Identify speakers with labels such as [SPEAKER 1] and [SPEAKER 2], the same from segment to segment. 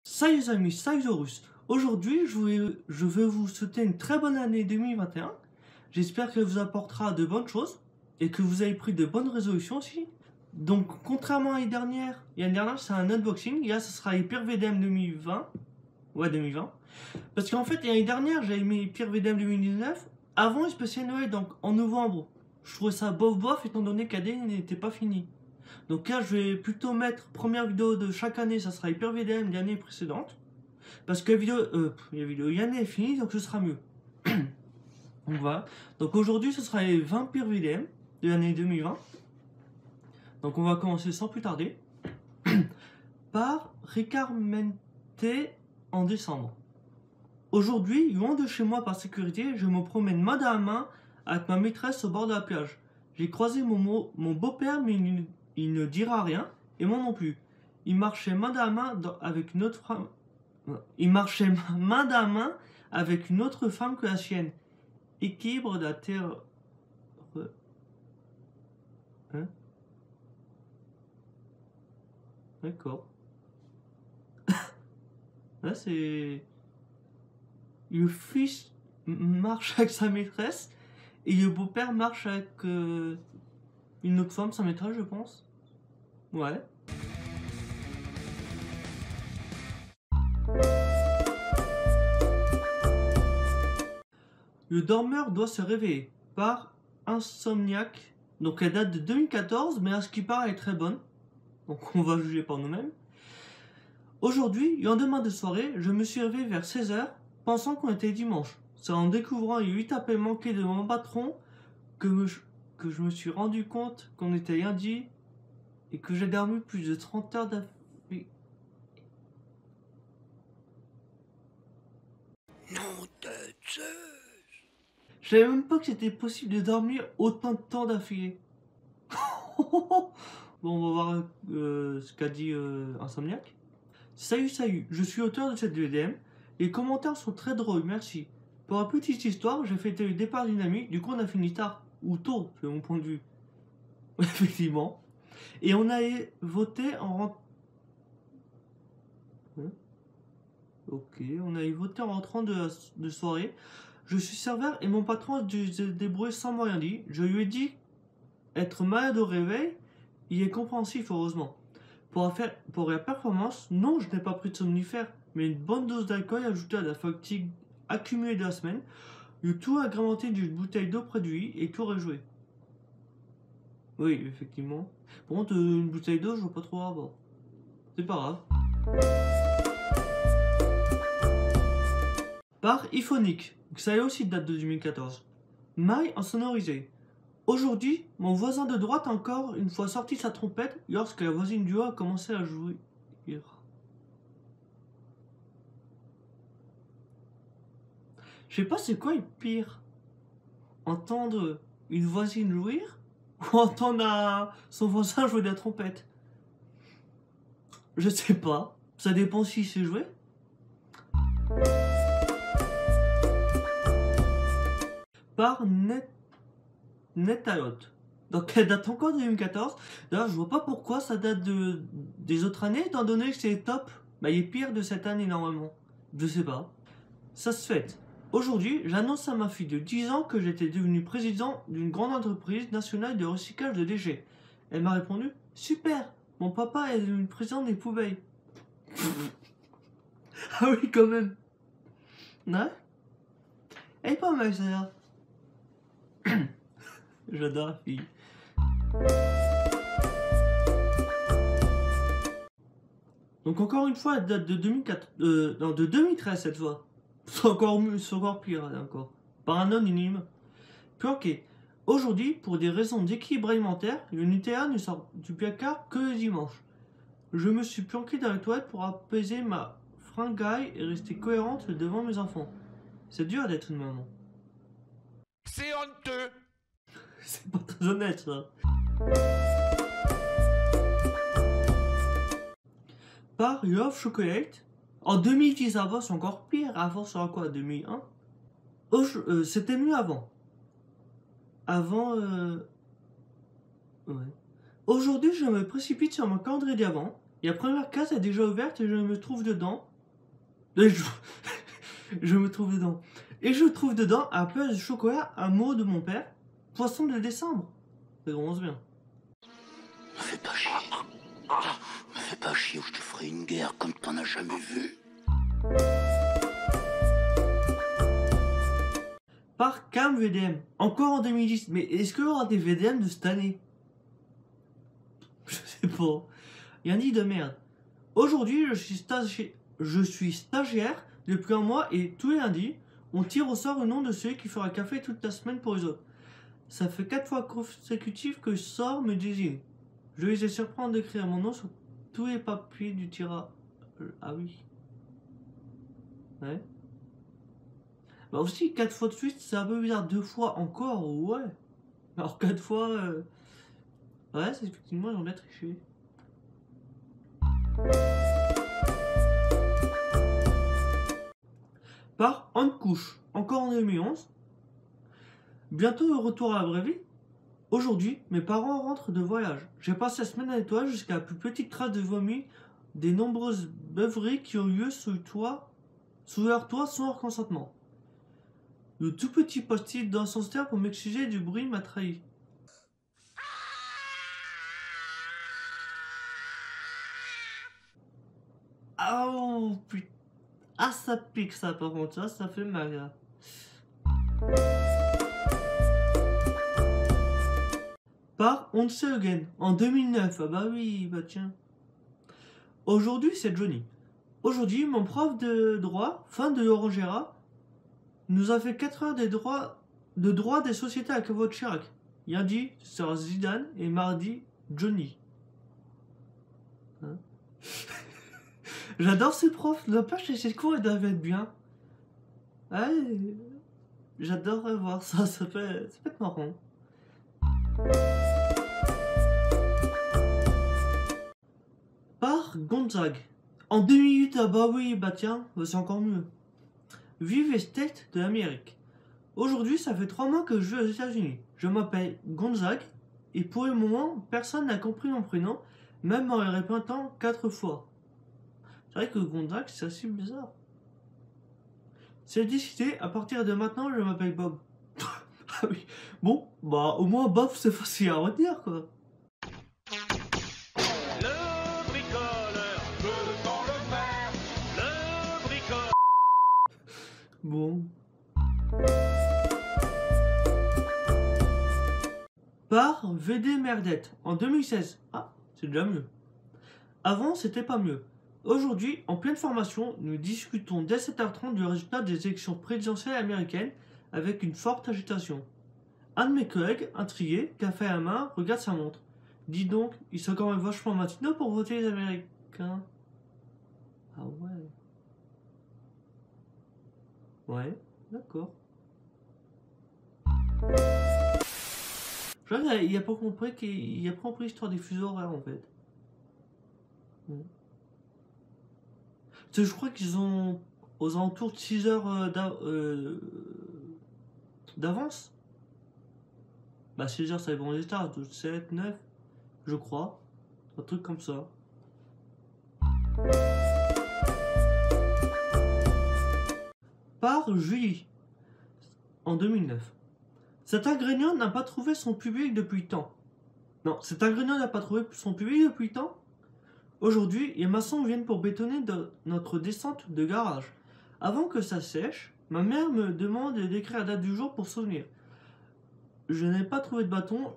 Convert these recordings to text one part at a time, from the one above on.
[SPEAKER 1] Salut les amis, salut Zorus. Aujourd'hui, je vais vous souhaiter une très bonne année 2021. J'espère qu'elle vous apportera de bonnes choses et que vous avez pris de bonnes résolutions aussi. Donc, contrairement à l'année dernière, c'est un unboxing. Là, ce sera les pires VDM 2020. Ouais, 2020. Parce qu'en fait, l'année dernière, j'avais mis les pires VDM 2019 avant le spécial Noël, donc en novembre. Je trouvais ça bof étant donné qu'AD n'était pas fini. Donc là, je vais plutôt mettre première vidéo de chaque année, ça sera les pires VDM de l'année précédente. Parce que la vidéo l'année est finie, donc ce sera mieux. Donc voilà. Donc aujourd'hui, ce sera les 20 pires VDM de l'année 2020. Donc on va commencer sans plus tarder par Ricard Mente en décembre. Aujourd'hui, loin de chez moi par sécurité, je me promène main dans la main avec ma maîtresse au bord de la plage. J'ai croisé mon beau-père, mais il ne dira rien, et moi non plus. Il marchait main dans la main avec une autre femme. Il marchait main dans la main avec une autre femme que la sienne. Équilibre de la terre. Hein? D'accord. Là, c'est. Le fils marche avec sa maîtresse et le beau-père marche avec une autre femme, sa maîtresse, je pense. Ouais. Le dormeur doit se réveiller par Insomniac. Donc elle date de 2014, mais à ce qui paraît elle est très bonne. Donc on va juger par nous-mêmes. Aujourd'hui, lendemain de soirée, je me suis réveillé vers 16h, pensant qu'on était dimanche. C'est en découvrant les 8 appels manqués de mon patron que je me suis rendu compte qu'on était lundi et que j'ai dormi plus de 30 heures d'affilée.
[SPEAKER 2] Nom de Zeus!
[SPEAKER 1] Je savais même pas que c'était possible de dormir autant de temps d'affilée. Bon, on va voir ce qu'a dit Insomniac. Salut, je suis auteur de cette VDM. Les commentaires sont très drôles, merci. Pour la petite histoire, j'ai fêté le départ d'une amie, du coup on a fini tard. Ou tôt, c'est mon point de vue. Effectivement. Et on a voté en rentrant. Ok, on a voté en rentrant de soirée. Je suis serveur et mon patron a dû se débrouiller sans moi rien dire. Je lui ai dit être malade au réveil. Il est compréhensif, heureusement. Pour la performance, non, je n'ai pas pris de somnifère, mais une bonne dose d'alcool ajoutée à la fatigue accumulée de la semaine, le tout agrémenté d'une bouteille d'eau près du lit et tout rejoué. Oui, effectivement. Par contre, une bouteille d'eau, je vois pas trop à bord. C'est pas grave. Par Iphonic, ça aussi date de 2014. Maille en sonorisé. Aujourd'hui, mon voisin de droite a encore une fois sorti sa trompette lorsque la voisine du haut a commencé à jouer. Je sais pas c'est quoi le pire. Entendre une voisine jouir ou entendre son voisin jouer de la trompette. Je sais pas. Ça dépend si c'est joué. Par Netalot. Donc elle date encore de 2014. D'ailleurs, je vois pas pourquoi ça date des autres années, étant donné que c'est les top. Bah, il est pire de cette année normalement. Je sais pas. Ça se fait. Aujourd'hui, j'annonce à ma fille de 10 ans que j'étais devenu président d'une grande entreprise nationale de recyclage de déchets. Elle m'a répondu: super, mon papa est devenu président des poubelles. Ah oui, quand même. Ouais. Elle est pas mal, ça. J'adore la fille. Donc encore une fois, elle date de 2004, non, de 2013 cette fois. C'est encore mieux, c'est encore pire encore. Par un anonyme. Puis ok. Aujourd'hui, pour des raisons d'équilibre alimentaire, le Nutella ne sort du placard que le dimanche. Je me suis planqué dans les toilettes pour apaiser ma fringaille et rester cohérente devant mes enfants. C'est dur d'être une maman.
[SPEAKER 2] C'est honteux!
[SPEAKER 1] C'est pas très honnête ça. Par Love Chocolate. En 2010 avant, c'est encore pire. Avant, c'est quoi, 2001? C'était mieux avant. Avant, ouais. Aujourd'hui, je me précipite sur mon calendrier d'avant. La première case est déjà ouverte et je me trouve dedans. Et je me trouve dedans. Et je trouve dedans un peu de chocolat, un mot de mon père, poisson de décembre. Ça commence bien.
[SPEAKER 3] Me fais pas chier. Me fais pas chier ou je te ferai une guerre comme t'en as jamais vu.
[SPEAKER 1] Par Cam VDM, encore en 2010. Mais est-ce qu'il y aura des VDM de cette année? Je sais pas. Yannick de merde. Aujourd'hui, je suis stagiaire depuis un mois et tous les lundis, on tire au sort le nom de celui qui fera café toute la semaine pour les autres. Ça fait 4 fois consécutives que ce sort me désigne. Je vais essayer de surprendre d'écrire mon nom sur tous les papiers du tirage. Ah oui. Ouais. Bah aussi, 4 fois de suite, c'est un peu bizarre. 2 fois encore, ouais. Alors 4 fois... Ouais, c'est effectivement, j'en ai triché. Par Anne Couche, encore en 2011. Bientôt le retour à la vraie vie. Aujourd'hui, mes parents rentrent de voyage. J'ai passé la semaine à nettoyer jusqu'à la plus petite trace de vomi des nombreuses beuveries qui ont lieu sous leur toit sans leur consentement. Le tout petit post-it dans son ster pour m'excuser du bruit m'a trahi. Oh putain. Ah ça pique ça par contre, ça fait mal là. Par On Say Again en 2009. Ah bah oui, bah tiens. Aujourd'hui c'est Johnny. Aujourd'hui mon prof de droit, fin de Laurent Gérard, nous a fait 4 heures de droit des sociétés à Caveau de Chirac. Lundi sera Zidane et mardi Johnny. Hein. J'adore ces profs, n'empêche ces cours ils doivent être bien. Ouais, j'adorerais voir ça, ça peut être marrant. Par Gonzague. En 2008, ah bah oui, bah tiens, c'est encore mieux. Vive les States de l'Amérique. Aujourd'hui, ça fait 3 mois que je vis aux États-Unis. Je m'appelle Gonzague et pour le moment, personne n'a compris mon prénom, même en le répétant 4 fois. C'est vrai que Gonzague, c'est assez bizarre. C'est décidé, à partir de maintenant, je m'appelle Bob. Ah oui, bon, bah au moins Bob, c'est facile à retenir quoi.
[SPEAKER 2] Le bricoleur peut dans le faire. Le bricoleur.
[SPEAKER 1] Bon. Par VD Merdette en 2016. Ah, c'est déjà mieux. Avant, c'était pas mieux. Aujourd'hui, en pleine formation, nous discutons dès 7h30 du résultat des élections présidentielles américaines avec une forte agitation. Un de mes collègues, intrigué, café à la main, regarde sa montre. Dis donc, ils sont quand même vachement matinaux pour voter les Américains. Ah ouais. Ouais, d'accord. Je crois qu'il a pas compris l'histoire des fuseaux horaires en fait. Parce que je crois qu'ils ont aux alentours de 6 heures d'avance. Bah 6 heures ça dépend des stars, 7, 9, je crois. Un truc comme ça. Par Julie, en 2009. Cet ingrédient n'a pas trouvé son public depuis tant. Non, cet ingrédient n'a pas trouvé son public depuis tant. Aujourd'hui, les maçons viennent pour bétonner notre descente de garage. Avant que ça sèche, ma mère me demande d'écrire la date du jour pour souvenir. Je n'ai pas trouvé de bâton.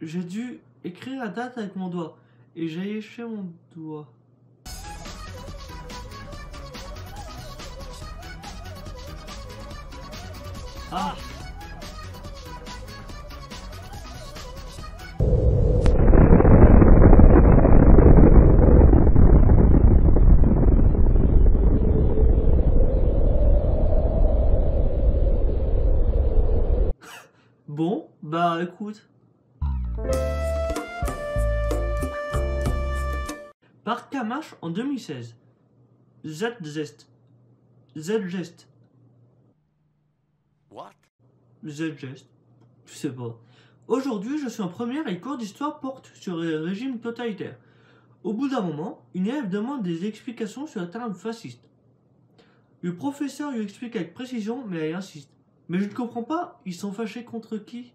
[SPEAKER 1] J'ai dû écrire la date avec mon doigt. Et j'ai léché mon doigt. Ah! Bon, bah écoute. Par Kamash en 2016. Z-Gest. Z-Gest.
[SPEAKER 2] What?
[SPEAKER 1] Z-Gest. Je sais pas. Aujourd'hui, je suis en première et le cours d'histoire porte sur les régimes totalitaires. Au bout d'un moment, une élève demande des explications sur le terme fasciste. Le professeur lui explique avec précision, mais elle insiste. Mais je ne comprends pas, ils sont fâchés contre qui?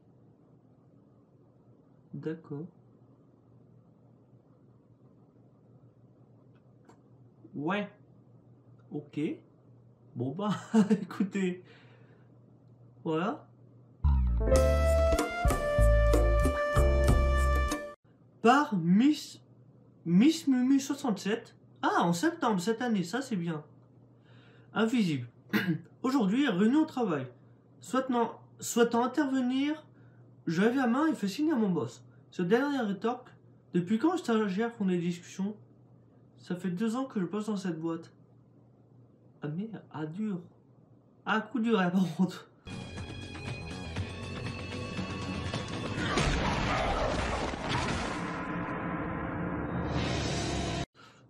[SPEAKER 1] D'accord. Ouais. Ok. Bon bah, écoutez. Voilà. Par Miss Mumu 67. Ah, en septembre cette année, ça c'est bien. Invisible. Aujourd'hui, réunion au travail. Souhaitant intervenir, je lève la main et fais signe à mon boss. Ce dernier rétorque. Depuis quand les stagiaires font des discussions? Ça fait 2 ans que je bosse dans cette boîte. Ah merde, ah dur. Ah, coup dur, par contre.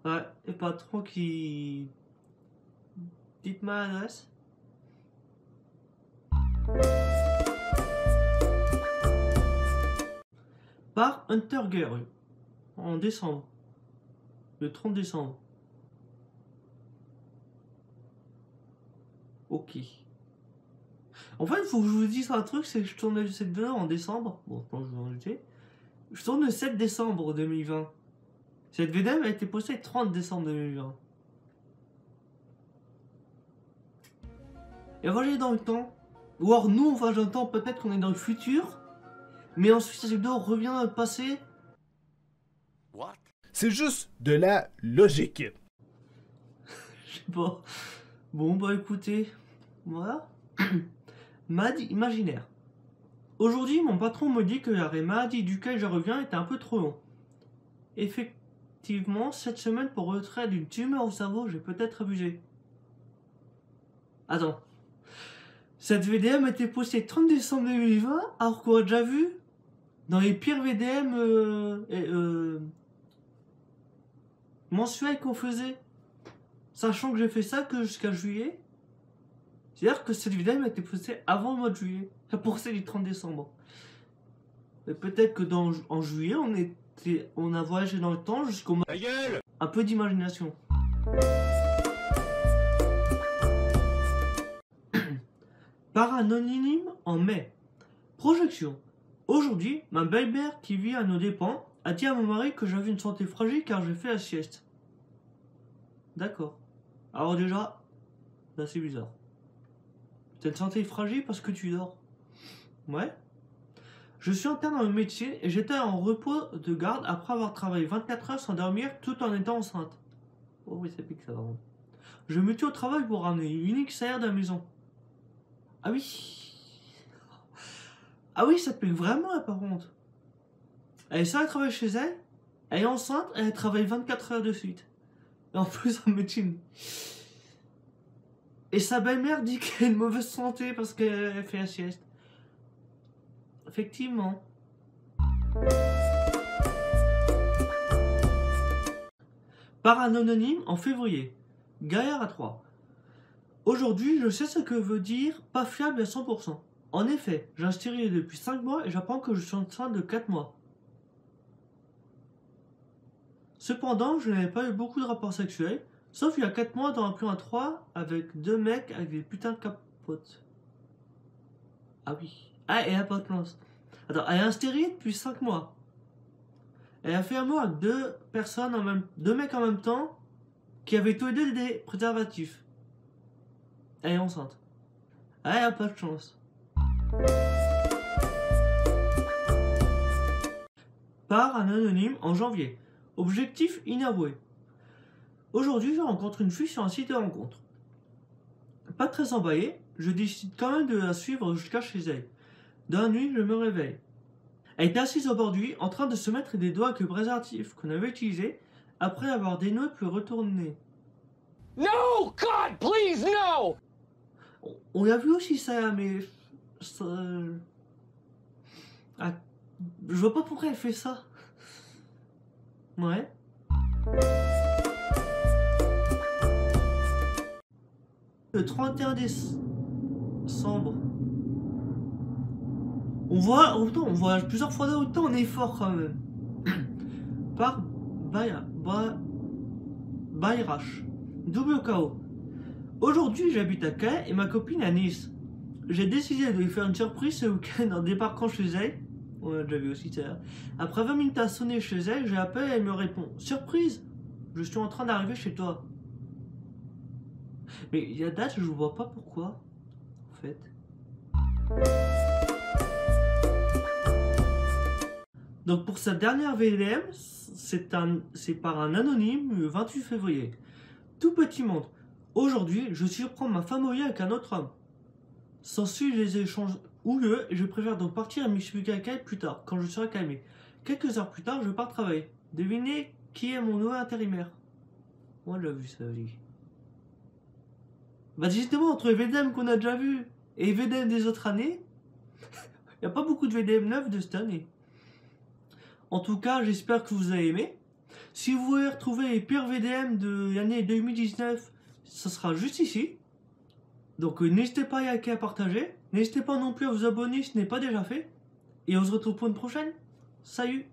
[SPEAKER 1] Ouais, et patron qui... Dites-moi l'adresse. Par Hunter Girl. En décembre. Le 30 décembre. Ok. En fait, il faut que je vous dise un truc, c'est que je tourne cette vidéo en décembre. Bon, je vais en jeter. Je tourne le 7 décembre 2020. Cette vidéo a été postée le 30 décembre 2020. Et voyager dans le temps. Ou alors nous on voyage dans le temps, peut-être qu'on est dans le futur. Mais ensuite cette vidéo revient dans le passé.
[SPEAKER 4] What?
[SPEAKER 5] C'est juste de la logique.
[SPEAKER 1] Je sais pas. Bon bah écoutez. Voilà. Maladie imaginaire. Aujourd'hui mon patron me dit que l'arrêt maladie duquel je reviens est un peu trop long. Effectivement, cette semaine pour retrait d'une tumeur au cerveau, j'ai peut-être abusé. Attends. Cette VDM a été postée le 30 décembre 2020, alors qu'on a déjà vu dans les pires VDM mensuels qu'on faisait. Sachant que j'ai fait ça que jusqu'à juillet. C'est-à-dire que cette VDM a été postée avant le mois de juillet. C'est pour ça du 30 décembre. Et peut-être que en juillet, on a voyagé dans le temps jusqu'au mois.
[SPEAKER 4] Ta gueule!
[SPEAKER 1] Un peu d'imagination. Par anonyme en mai. Projection. Aujourd'hui, ma belle-mère qui vit à nos dépens a dit à mon mari que j'avais une santé fragile car j'ai fait la sieste. D'accord. Alors déjà, là c'est bizarre. T'as une santé fragile parce que tu dors. Ouais. Je suis interne dans le métier et j'étais en repos de garde après avoir travaillé 24 heures sans dormir tout en étant enceinte. Oh oui, ça pique ça vraiment. Je me tue au travail pour ramener l'unique salaire de la maison. Ah oui. Ah oui, ça pique vraiment là par contre. Elle est seule à travailler chez elle, elle est enceinte et elle travaille 24 heures de suite. Et en plus en médecine. Et sa belle-mère dit qu'elle a une mauvaise santé parce qu'elle fait la sieste. Effectivement. Par un anonyme en février. Galère à 3. Aujourd'hui, je sais ce que veut dire pas fiable à 100%. En effet, j'ai un stérilet depuis 5 mois et j'apprends que je suis enceinte de 4 mois. Cependant, je n'avais pas eu beaucoup de rapports sexuels, sauf il y a 4 mois dans un plan à 3 avec 2 mecs avec des putains de capotes. Ah oui. Ah, elle a pas de chance. Attends, elle a un stérilet depuis 5 mois. Elle a fait un mois avec 2 personnes, 2 mecs en même temps, qui avaient tous les deux des préservatifs. Elle est enceinte. Ah, elle a pas de chance. Par un anonyme en janvier. Objectif inavoué. Aujourd'hui, je rencontre une fille sur un site de rencontre. Pas très emballé, je décide quand même de la suivre jusqu'à chez elle. Dans la nuit, je me réveille. Elle était assise au bord du lit, en train de se mettre des doigts avec le préservatif qu'on avait utilisé, après avoir dénoué puis retourné.
[SPEAKER 2] No! God, please, no!
[SPEAKER 1] On a vu aussi ça, mais... ça... Ah, je vois pas pourquoi elle fait ça. Ouais. Le 31 décembre. On voit plusieurs fois là autant, on est fort quand même. Par Bayrash. Double KO. Aujourd'hui, j'habite à Caen et ma copine à Nice. J'ai décidé de lui faire une surprise ce week-end en débarquant chez elle. On a déjà vu aussi ça. Après 20 minutes à sonner chez elle, j'ai appelé et elle me répond « Surprise, je suis en train d'arriver chez toi. » Mais il y a date, je vois pas pourquoi, en fait. Donc pour sa dernière VDM, c'est par un anonyme le 28 février. Tout petit monde. Aujourd'hui, je surprends ma femme au lit avec un autre homme. S'ensuit les échanges houleux et je préfère donc partir et m'expliquer à elle plus tard, quand je serai calmé. Quelques heures plus tard, je pars travailler. Devinez qui est mon nouveau intérimaire. Moi, j'ai vu ça, lui. Bah justement, entre les VDM qu'on a déjà vu et les VDM des autres années, il n'y a pas beaucoup de VDM neufs de cette année. En tout cas, j'espère que vous avez aimé. Si vous voulez retrouver les pires VDM de l'année 2019, ça sera juste ici. Donc n'hésitez pas à liker, à partager. N'hésitez pas non plus à vous abonner si ce n'est pas déjà fait. Et on se retrouve pour une prochaine. Salut!